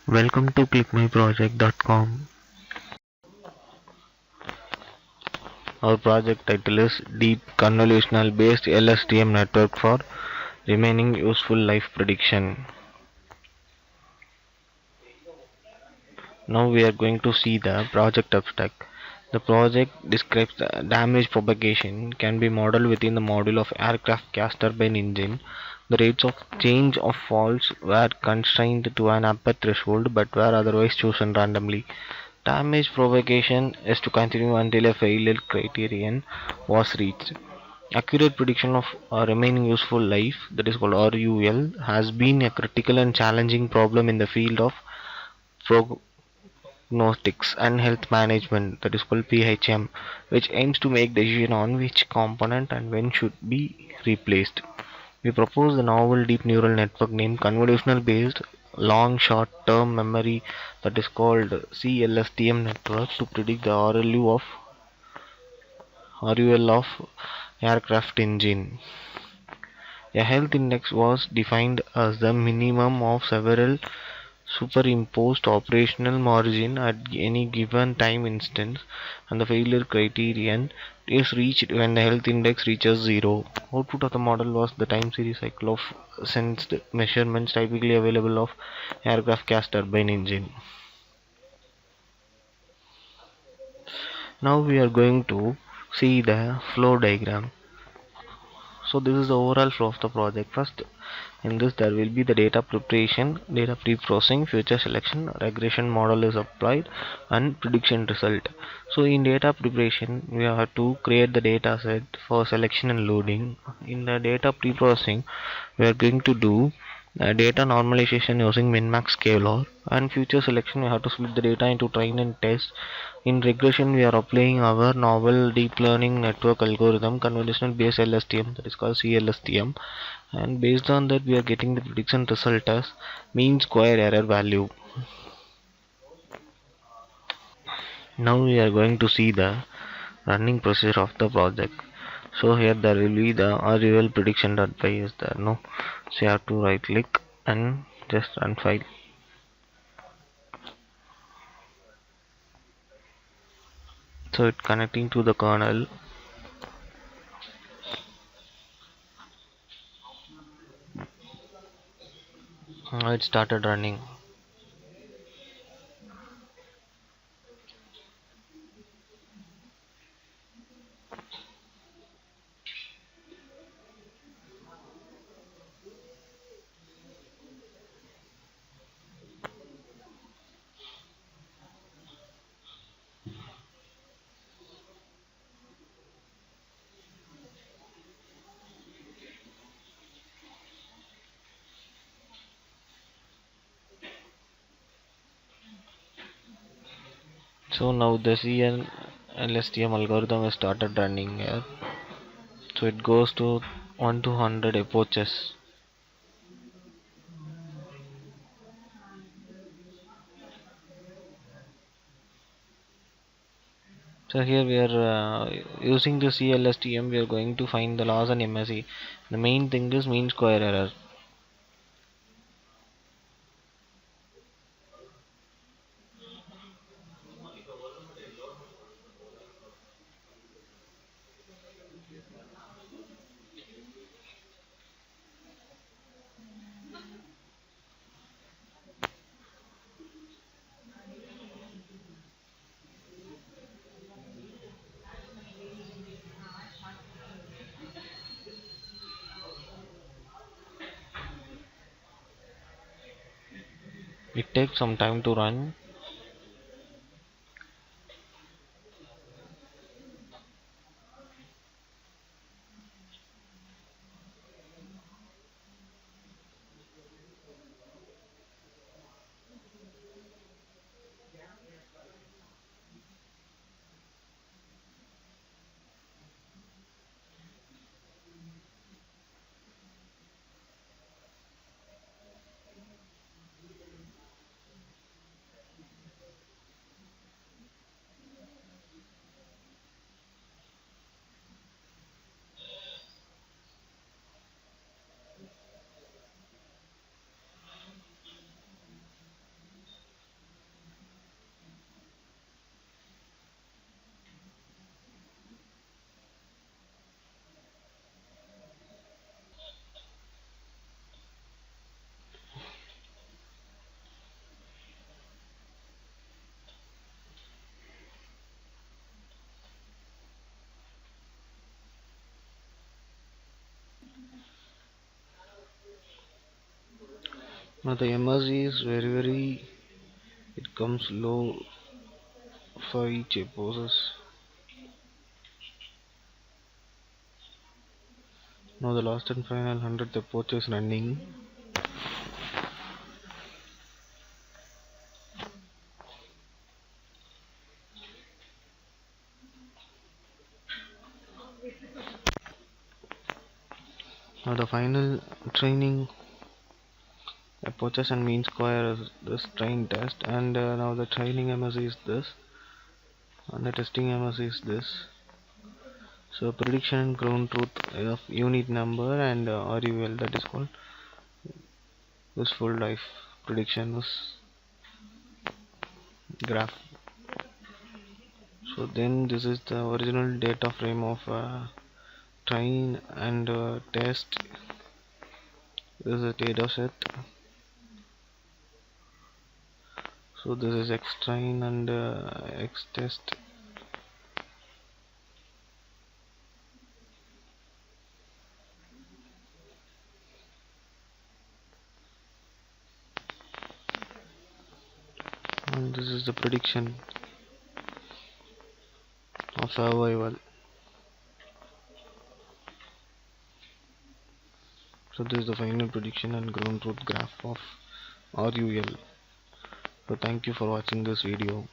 Welcome to ClickMyProject.com. Our project title is Deep Convolutional Based LSTM Network for Remaining Useful Life Prediction. Now we are going to see the project abstract. The project describes the damage propagation can be modeled within the module of aircraft gas turbine engine. The rates of change of faults were constrained to an upper threshold but were otherwise chosen randomly. Damage propagation is to continue until a failure criterion was reached. Accurate prediction of remaining useful life, that is called RUL, has been a critical and challenging problem in the field of prognostics and health management, that is called PHM, which aims to make decision on which component and when should be replaced. We propose the novel deep neural network named convolutional based long short term memory, that is called CLSTM network, to predict the RUL of aircraft engine. A health index was defined as the minimum of several superimposed operational margin at any given time instance, and the failure criterion is reached when the health index reaches 0. Output of the model was the time series cycle of sensed measurements typically available of aircraft gas turbine engine. Now we are going to see the flow diagram. So this is the overall flow of the project. First, in this there will be the data preparation, data pre-processing, future selection, regression model is applied, and prediction result. So in data preparation we have to create the data set for selection and loading. In the data pre-processing we are going to do data normalization using min-max scalar, and future selection we have to split the data into train and test. In regression we are applying our novel deep learning network algorithm convolutional based LSTM, that is called CLSTM, and based on that we are getting the prediction result as mean square error value. Now we are going to see the running procedure of the project. So here there will be the RUL prediction.py is there, no, so you have to right click and just run file. So it connecting to the kernel. It started running. So now the CLSTM algorithm has started running here. So it goes to 1 to 100 approaches. So here we are using the CLSTM, we are going to find the loss and MSE. The main thing is mean square error. It takes some time to run. Now the MRC is very it comes low for each process. Now the last and final 100th approach is running. Now the final training approaches and mean square is this train test, and now the training MSC is this and the testing MSC is this. So prediction and ground truth of unit number and RUL, that is called useful life prediction was graph. So then this is the original data frame of train and test. This is a data set. So this is X train and X test. And this is the prediction of survival. So this is the final prediction and ground truth graph of RUL. So thank you for watching this video.